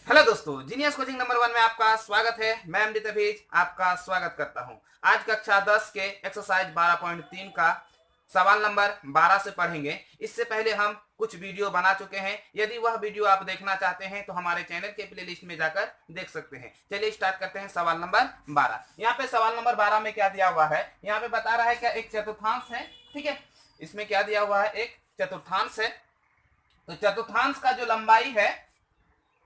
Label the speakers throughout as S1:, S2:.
S1: Hello दोस्तों, genius coaching number 1 में आपका स्वागत है। मैं अमृत अभीज आपका स्वागत करता हूं। आज कक्षा 10 के एक्सरसाइज 12.3 का सवाल नंबर 12 से पढ़ेंगे। इससे पहले हम कुछ वीडियो बना चुके हैं। यदि वह वीडियो आप देखना चाहते हैं तो हमारे चैनल के प्लेलिस्ट में जाकर देख सकते हैं। चलिए स्टार्ट करते हैं सवाल नंबर 12। यहाँ पे सवाल नंबर 12 में क्या दिया हुआ है, यहाँ पे बता रहा है क्या एक चतुर्थांश है। ठीक है, इसमें क्या दिया हुआ है, एक चतुर्थांश है। तो चतुर्थांश का जो लंबाई है,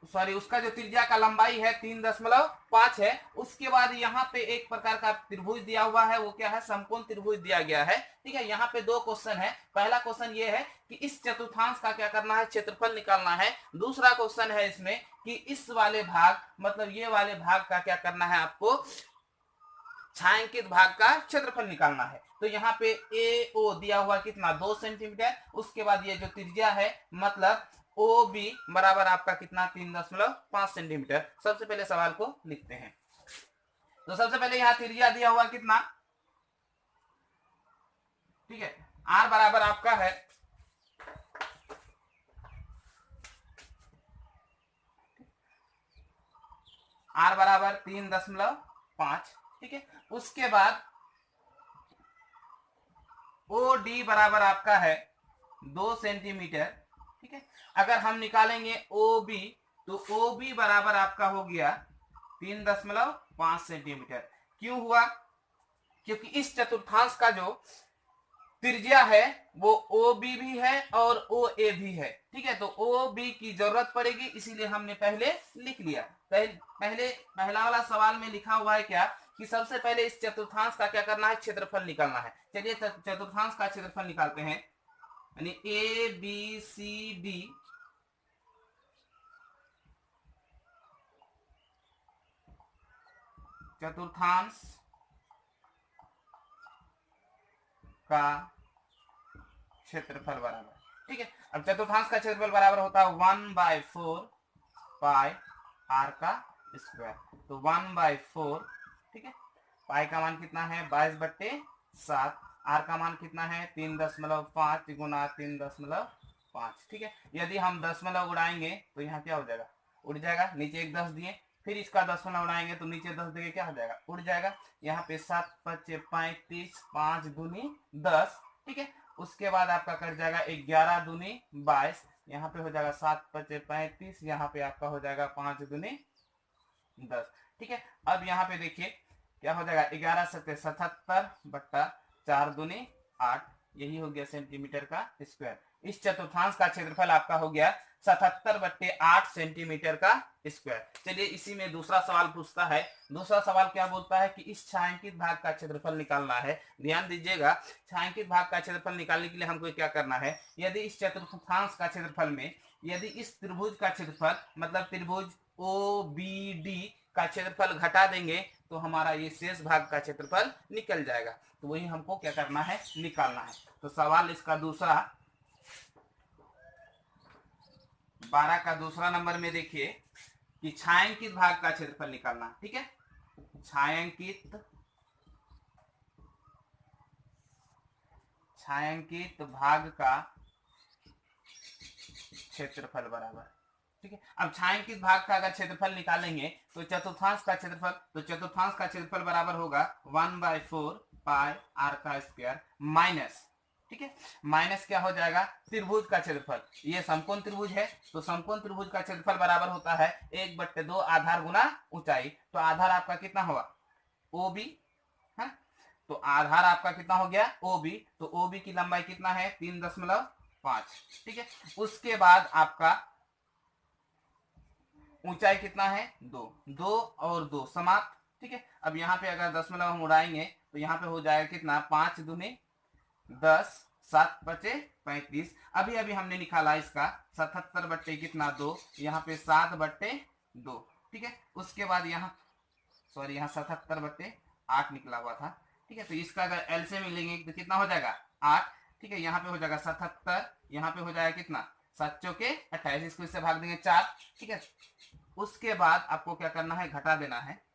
S1: सॉरी, उसका जो त्रिज्या का लंबाई है 3.5 है। उसके बाद यहाँ पे एक प्रकार का त्रिभुज दिया हुआ है, वो क्या है, समकोण त्रिभुज दिया गया है। ठीक है, यहाँ पे दो क्वेश्चन है। पहला क्वेश्चन ये है कि इस चतुर्थांश का क्या करना है, क्षेत्रफल निकालना है। दूसरा क्वेश्चन है इसमें कि इस वाले भाग, मतलब ये वाले भाग का क्या करना है, आपको छायांकित भाग का क्षेत्रफल निकालना है। तो यहाँ पे ए ओ दिया हुआ कितना, 2 सेंटीमीटर। उसके बाद ये जो त्रिज्या है, मतलब ओ बी बराबर आपका कितना, 3.5 सेंटीमीटर। सबसे पहले सवाल को लिखते हैं। तो सबसे पहले यहाँ त्रिज्या दिया हुआ कितना, ठीक है, आर बराबर आपका है आर बराबर 3.5। ठीक है, उसके बाद ओ डी बराबर आपका है 2 सेंटीमीटर। ठीक है, अगर हम निकालेंगे ओ बी, तो ओ बी बराबर आपका हो गया 3.5 सेंटीमीटर। क्यों हुआ, क्योंकि इस चतुर्थांश का जो त्रिज्या है वो ओ बी भी है और ओ ए भी है। ठीक है, तो ओ बी की जरूरत पड़ेगी, इसीलिए हमने पहले लिख लिया। पहला वाला सवाल में लिखा हुआ है क्या, कि सबसे पहले इस चतुर्थांश का क्या करना है, क्षेत्रफल निकालना है। चलिए चतुर्थांश का क्षेत्रफल निकालते हैं। यानी ए बी सी डी चतुर्थांश का क्षेत्रफल बराबर, ठीक है। अब चतुर्थांश का क्षेत्रफल बराबर होता है 1/4 पाई आर का स्क्वायर। तो 1/4, ठीक है, पाई का मान कितना है, 22/7। आर का मान कितना है, 3.5 गुना 3.5। ठीक है, यदि हम दशमलव उड़ाएंगे तो यहाँ क्या हो जाएगा, उड़ जाएगा। नीचे एक 10 दिए, फिर इसका दशमलव उड़ाएंगे तो नीचे 10 देंगे, क्या हो जाएगा, उड़ जाएगा। यहाँ पे 7 5 35, 5 दूनी 10। ठीक है, उसके बाद आपका कट जाएगा 11 दूनी 22। यहाँ पे हो जाएगा 7 5 35, यहाँ पे आपका हो जाएगा 5 दूनी 10। ठीक है, अब यहाँ पे देखिए क्या हो जाएगा, 11×77/4 दूनी 8, यही हो गया सेंटीमीटर का स्क्वायर। इस चतुर्थांश का क्षेत्रफल आपका हो गया 77/8 सेंटीमीटर का स्क्वायर। चलिए इसी में दूसरा सवाल पूछता है। दूसरा सवाल क्या बोलता है कि इस छायांकित भाग का क्षेत्रफल निकालना है। ध्यान दीजिएगा, छायांकित भाग का क्षेत्रफल निकालने के लिए हमको क्या करना है, यदि इस चतुर्थांश का क्षेत्रफल में, यदि इस त्रिभुज का क्षेत्रफल, मतलब त्रिभुज ओ बी डी का क्षेत्रफल घटा देंगे तो हमारा ये शेष भाग का क्षेत्रफल निकल जाएगा। तो वही हमको क्या करना है, निकालना है। तो सवाल इसका दूसरा 12 का दूसरा नंबर में देखिए कि छायांकित भाग का क्षेत्रफल निकालना। ठीक है, छायांकित भाग का क्षेत्रफल बराबर, ठीक है। अब छायांकित भाग का अगर क्षेत्रफल निकालेंगे तो चतुर्थांश का क्षेत्रफल, तो चतुर्थांश का क्षेत्रफल बराबर होगा 1/4 पाई आर का स्क्वायर माइनस, ठीक है, माइनस क्या हो जाएगा, त्रिभुज का क्षेत्रफल। ये समकोण त्रिभुज है, तो समकोण त्रिभुज का क्षेत्रफल बराबर होता है 1/2 आधार गुना ऊंचाई। तो आधार आपका कितना होगा, ओ बी है, तो आधार आपका कितना हो गया, ओ बी। तो ओ बी की लंबाई कितना है, 3.5। ठीक है, उसके बाद आपका ऊंचाई कितना है, 2। 2 और 2 समाप्त। ठीक है, अब यहाँ पे अगर दशमलव हम उड़ाएंगे तो यहाँ पे हो जाएगा कितना, 5 दूनी 10, 7 बचे 35। अभी अभी हमने निकाला इसका 77 बट्टे कितना, 2। यहाँ पे 7/2। ठीक है, उसके बाद यहाँ, सॉरी, यहाँ 77/8 निकला हुआ था। ठीक है, तो इसका अगर एलसीएम मिलेंगे तो कितना हो जाएगा, 8। ठीक है, यहाँ पे हो जाएगा 77, यहाँ पे हो जाएगा कितना, 7 चौके 28, इसको इससे भाग देंगे 4। ठीक है, उसके बाद आपको क्या करना है, घटा देना है।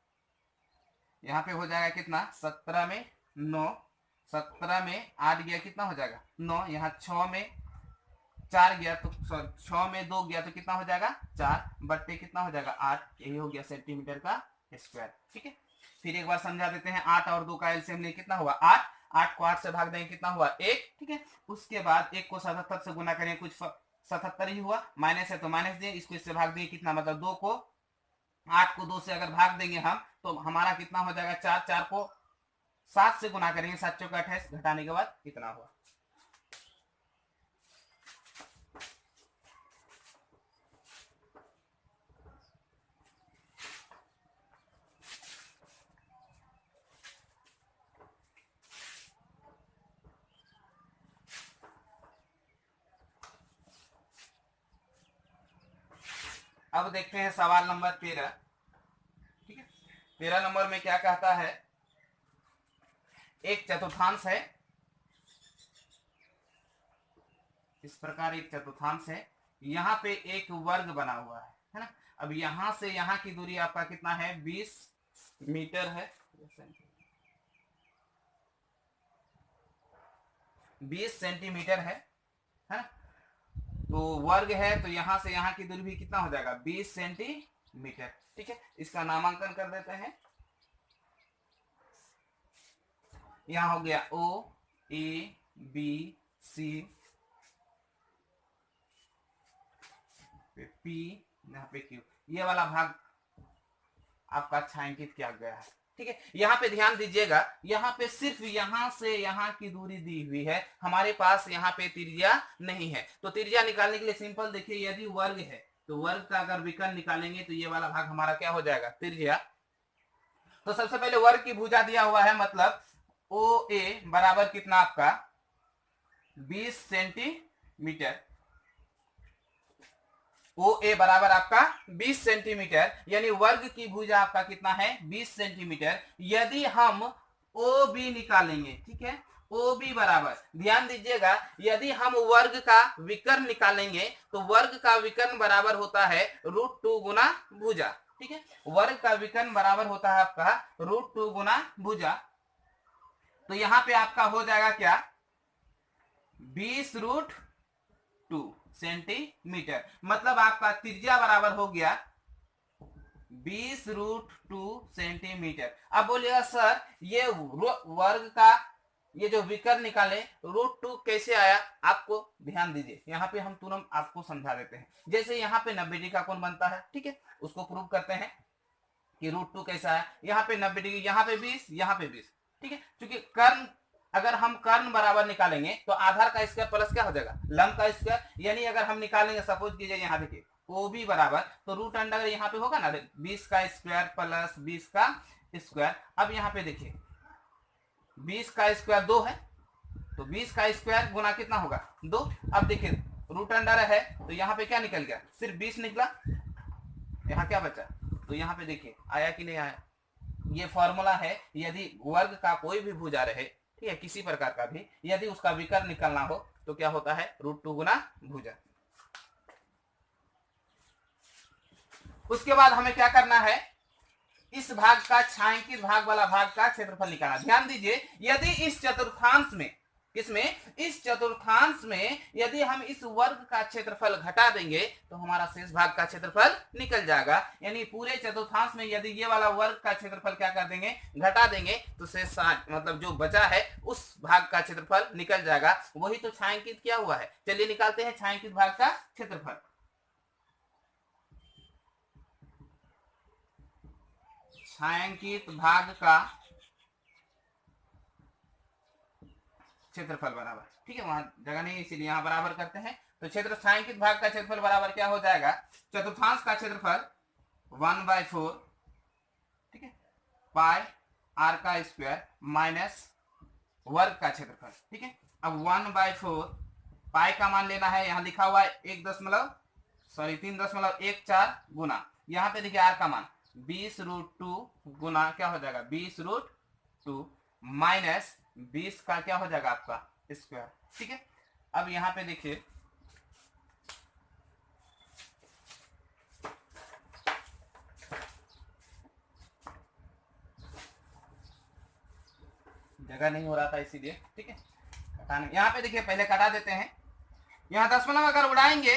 S1: यहाँ पे हो जाएगा कितना, 17 में 9, 17 में 8 गया कितना हो जाएगा, 9। यहाँ 6 में 4 गया तो 6 में 2 गया तो कितना हो जाएगा 4 बट्टे कितना हो जाएगा 8, यही हो गया सेंटीमीटर का स्क्वायर। ठीक है, फिर एक बार समझा देते हैं। 8 और 2 का एलसीएम ले कितना हुआ 8, 8 को 8 से भाग देंगे कितना हुआ 1। ठीक है, उसके बाद 1 को 77 से गुना करेंगे, कुछ 77 ही हुआ, माइनस है तो माइनस दिए, इसको इससे भाग दिए कितना, मतलब 2 को 8 को 2 से अगर भाग देंगे हम तो हमारा कितना हो जाएगा 4, 4 को 7 से गुना करेंगे, 7 चौका 28, घटाने के बाद कितना हुआ। अब देखते हैं सवाल नंबर 13। ठीक है, 13 नंबर में क्या कहता है, एक चतुर्थांश है, इस प्रकार एक चतुर्थांश है, यहाँ पे एक वर्ग बना हुआ है ना। अब यहां से यहाँ की दूरी आपका कितना है 20 मीटर है, 20 सेंटीमीटर है ना। तो वर्ग है तो यहां से यहाँ की दूरी भी कितना हो जाएगा 20 सेंटीमीटर। ठीक है, इसका नामांकन कर देते हैं। यहां हो गया ओ ए बी सी पी, यहाँ पे क्यू, ये वाला भाग आपका छायांकित किया गया है। ठीक है, यहाँ पे ध्यान दीजिएगा, यहाँ पे सिर्फ यहाँ से यहाँ की दूरी दी हुई है, हमारे पास यहाँ पे त्रिज्या नहीं है। तो त्रिज्या निकालने के लिए सिंपल देखिए, यदि वर्ग है तो वर्ग का अगर विकर्ण निकालेंगे तो ये वाला भाग हमारा क्या हो जाएगा त्रिज्या। तो सबसे पहले वर्ग की भुजा दिया हुआ है, मतलब ओ ए बराबर कितना आपका 20 सेंटीमीटर, ओ ए बराबर आपका 20 सेंटीमीटर, यानी वर्ग की भुजा आपका कितना है 20 सेंटीमीटर। यदि हम ओ बी निकालेंगे, ठीक है, ओ बी बराबर, ध्यान दीजिएगा, यदि हम वर्ग का विकर्ण निकालेंगे तो वर्ग का विकर्ण बराबर होता है √2 गुना भुजा। ठीक है, वर्ग का विकर्ण बराबर होता है आपका √2 गुना भुजा। तो यहां पे आपका हो जाएगा क्या 20√2 सेंटीमीटर, मतलब आपका त्रिज्या बराबर हो गया 20√2 सेंटीमीटर। अब बोलिएगा सर ये वर्ग का ये जो विकर्ण निकाले √2 कैसे आया, आपको ध्यान दीजिए, यहाँ पे हम तुरंत आपको समझा देते हैं। जैसे यहाँ पे 90 डिग्री का कोण बनता है, ठीक है, उसको प्रूव करते हैं कि √2 कैसा है। यहाँ पे 90 डिग्री, यहाँ पे 20, यहाँ पे 20। ठीक है, क्योंकि कर्ण अगर हम कर्ण बराबर निकालेंगे तो आधार का स्क्वायर प्लस क्या हो जाएगा लंब का स्क्वायर, यानी अगर हम निकालेंगे, सपोज कीजिए यहाँ देखिए ओ बी बराबर, तो रूट अंडर यहाँ पे होगा ना 20 का स्क्वायर प्लस 20 का स्क्वायर। अब यहाँ पे देखिए 20 का स्क्वायर 2 है, तो 20 का स्क्वायर गुना कितना होगा 2। अब देखिए रूट अंडर है तो यहाँ पे क्या निकल गया, सिर्फ 20 निकला, यहाँ क्या बचा, तो यहाँ पे देखिए आया कि नहीं आया। ये फॉर्मूला है, यदि वर्ग का कोई भी भुजा रहे, ठीक है, किसी प्रकार का भी, यदि उसका विकर्ण निकालना हो तो क्या होता है √2 गुना भुजा। उसके बाद हमें क्या करना है, इस भाग का छायांकित भाग वाला भाग का क्षेत्रफल निकालना। ध्यान दीजिए, यदि इस चतुर्थांश में, किसमें, इस चतुर्थांश में यदि हम इस वर्ग का क्षेत्रफल घटा देंगे तो हमारा शेष भाग का क्षेत्रफल निकल जाएगा। यानी पूरे चतुर्थांश में यदि ये वाला वर्ग का क्षेत्रफल क्या कर देंगे घटा देंगे तो शेष मतलब जो बचा है उस भाग का क्षेत्रफल निकल जाएगा। वही तो छायांकित किया हुआ है। चलिए निकालते हैं छायांकित भाग का क्षेत्रफल। छायांकित भाग का क्षेत्रफल बराबर, ठीक है, वहां जगह नहीं इसीलिए यहां बराबर करते हैं। तो क्षेत्र छायांकित भाग का क्षेत्रफल बराबर क्या हो जाएगा, चतुर्थांश का क्षेत्रफल 1/4, ठीक है, पाई आर का स्क्वायर माइनस वर्ग का क्षेत्रफल। ठीक है, अब 1/4 पाई का मान लेना है, यहां लिखा हुआ है 3.14 गुना, यहां पे देखिए आर का मान 20√2 गुना क्या हो जाएगा 20√2 माइनस 20 का क्या हो जाएगा आपका स्क्वायर। ठीक है, अब यहां पे देखिए जगह नहीं हो रहा था इसीलिए, ठीक है, यहाँ पे देखिए पहले कटा देते हैं। यहाँ दशमलव अगर उड़ाएंगे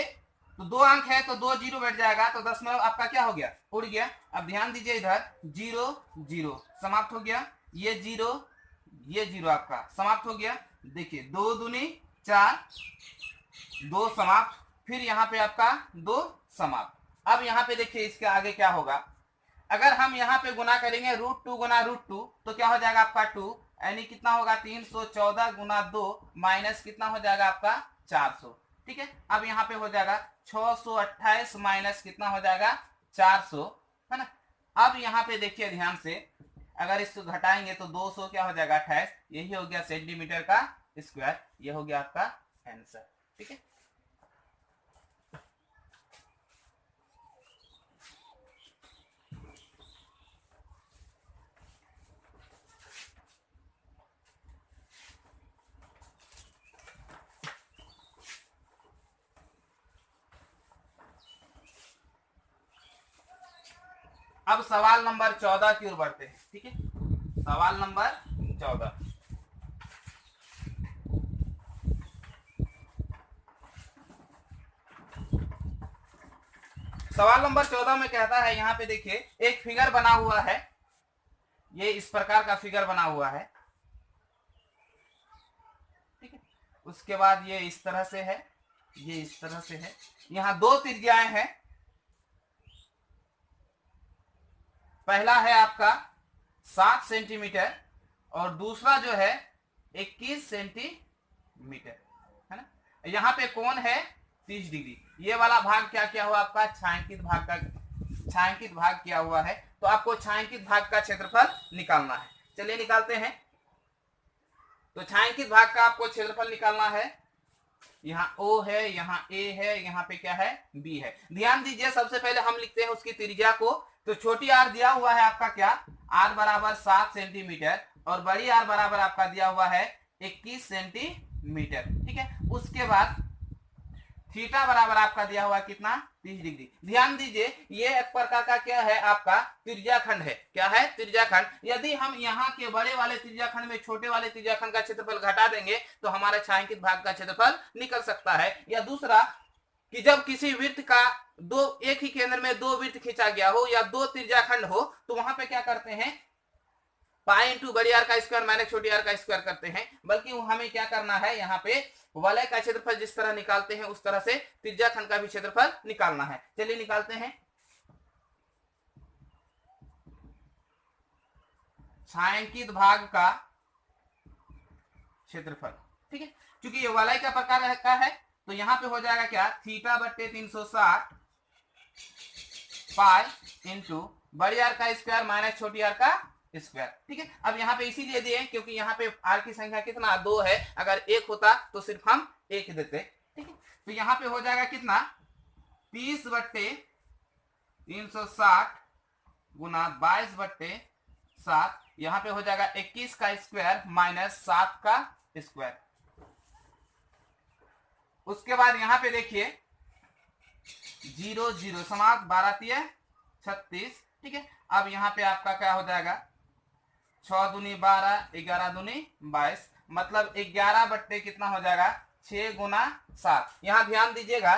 S1: तो 2 अंक है तो 2 जीरो बैठ जाएगा, तो दशमलव आपका क्या हो गया, उड़ गया। अब ध्यान दीजिए इधर 0 0 समाप्त हो गया, ये जीरो आपका समाप्त हो गया। देखिए 2 दूनी 4, 2 समाप्त, फिर यहाँ पे आपका 2 समाप्त। अब यहाँ पे देखिए इसके आगे क्या होगा, अगर हम यहाँ पे गुना करेंगे √2 गुना √2 तो क्या हो जाएगा आपका 2, यानी कितना होगा 314 गुना 2 माइनस कितना हो जाएगा आपका 400। ठीक है, अब यहाँ पे हो जाएगा 628 माइनस कितना हो जाएगा 400, है ना। अब यहाँ पे देखिए ध्यान से, अगर इसको घटाएंगे तो 200 क्या हो जाएगा 28, यही हो गया सेंटीमीटर का स्क्वायर, ये हो गया आपका आंसर। ठीक है, अब सवाल नंबर 14 की ओर बढ़ते हैं। ठीक है, सवाल नंबर 14। सवाल नंबर 14 में कहता है, यहाँ पे देखिए एक फिगर बना हुआ है, ये इस प्रकार का फिगर बना हुआ है। ठीक है, उसके बाद ये इस तरह से है, ये इस तरह से है, यहाँ 2 त्रिज्याएं हैं। पहला है आपका 7 सेंटीमीटर और दूसरा जो है 21 सेंटीमीटर, है ना। यहाँ पे कोण है 30 डिग्री। ये वाला भाग क्या क्या हुआ आपका, छायांकित भाग का, छायांकित भाग किया हुआ है, तो आपको छायांकित भाग का क्षेत्रफल निकालना है। चलिए निकालते हैं। तो छायांकित भाग का आपको क्षेत्रफल निकालना है। यहाँ O है, यहाँ A है, यहाँ पे क्या है B है। ध्यान दीजिए, सबसे पहले हम लिखते हैं उसकी त्रिज्या को। तो छोटी r दिया हुआ है आपका क्या, r बराबर 7 सेंटीमीटर और बड़ी r बराबर आपका दिया हुआ है 21 सेंटीमीटर। ठीक है, उसके बाद थीटा बराबर आपका दिया हुआ कितना, 30 डिग्री। ध्यान दीजिए ये एक प्रकार का क्या है आपका त्रिज्याखंड है। क्या है, त्रिज्याखंड। यदि हम यहाँ के बड़े वाले त्रिज्याखंड में छोटे वाले त्रिज्याखंड का क्षेत्रफल घटा देंगे तो हमारा छायांकित भाग का क्षेत्रफल निकल सकता है। या दूसरा कि जब किसी वृत्त का एक ही केंद्र में 2 वृत्त खींचा गया हो या 2 त्रिज्याखंड हो तो वहां पे क्या करते हैं, पाई इंटू बड़ी आर का स्क्वायर माइनस छोटी आर का स्क्वायर करते हैं। बल्कि हमें क्या करना है, यहाँ पे वलय का क्षेत्रफल जिस तरह निकालते हैं उस तरह से त्रिज्याखंड का भी क्षेत्रफल निकालना है। चलिए निकालते हैं। छायांकित भाग का क्षेत्रफल। ठीक है, क्योंकि ये वलय का प्रकार का है तो यहाँ पे हो जाएगा क्या, थीटा बट्टे 360 पाई इंटू बड़ी आर का स्क्वायर माइनस छोटी आर का स्क्वायर। ठीक है, अब यहाँ पे इसीलिए दिए क्योंकि यहाँ पे आर की संख्या कितना 2 है, अगर 1 होता तो सिर्फ हम 1 देते। ठीक है, तो यहाँ पे हो जाएगा कितना, 30 बट्टे 360 गुना 22 बट्टे 7, यहाँ पे हो जाएगा 21 का स्क्वायर माइनस 7 का स्क्वायर। उसके बाद यहाँ पे देखिए 0 0 समाप्त, 12 तिया 36। ठीक है, अब यहाँ पे आपका क्या हो जाएगा, 6 दूनी 12, 11 दूनी 22, मतलब 11 बट्टे कितना हो जाएगा 6 गुना 7। यहाँ ध्यान दीजिएगा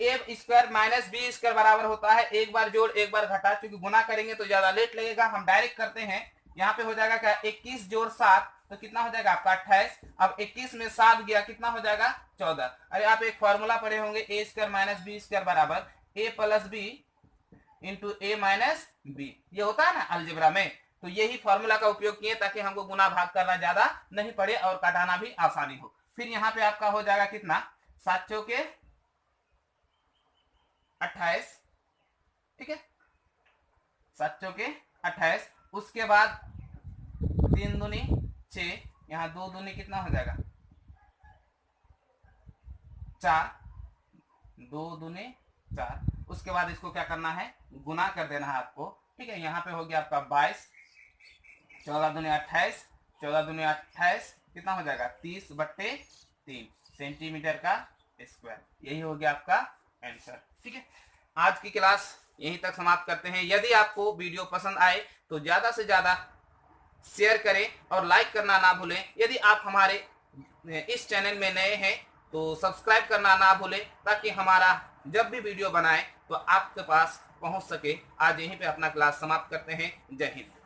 S1: ए स्क्वायर माइनस बी स्क्वायर बराबर होता है एक बार जोड़ एक बार घटा, क्योंकि गुना करेंगे तो ज्यादा लेट लगेगा। हम डायरेक्ट करते हैं। यहाँ पे हो जाएगा क्या, 21 जोड़ 7 तो कितना हो जाएगा आपका 28। अब 21 में 7 गया, कितना हो जाएगा 14। अरे आप एक फॉर्मूला पढ़े होंगे, ए स्क्वायर माइनस बी स्क्वायर बराबर ए प्लस बी इंटू ए माइनस बी, ये होता है ना अलजेब्रा में। तो यही फॉर्मूला का उपयोग किए ताकि हमको गुना भाग करना ज्यादा नहीं पड़े और काटाना भी आसानी हो। फिर यहाँ पे आपका हो जाएगा कितना, 7 चौके 28। ठीक है, 7 चौके 28। उसके बाद 3 दूनी 6, यहाँ 2 दूनी कितना हो जाएगा 4, 2 दूनी 4। उसके बाद इसको क्या करना है, गुना कर देना है आपको। ठीक है, यहाँ पे हो गया आपका 22, 14 दूनी 28, 14 दूनी 28 कितना हो जाएगा 30 बट्टे 3 सेंटीमीटर का स्क्वायर। यही हो गया आपका आंसर। ठीक है, आज की क्लास यहीं तक समाप्त करते हैं। यदि आपको वीडियो पसंद आए तो ज्यादा से ज्यादा शेयर करें और लाइक करना ना भूलें। यदि आप हमारे इस चैनल में नए हैं तो सब्सक्राइब करना ना भूलें, ताकि हमारा जब भी वीडियो बनाए तो आपके पास पहुंच सके। आज यहीं पे अपना क्लास समाप्त करते हैं। जय हिंद।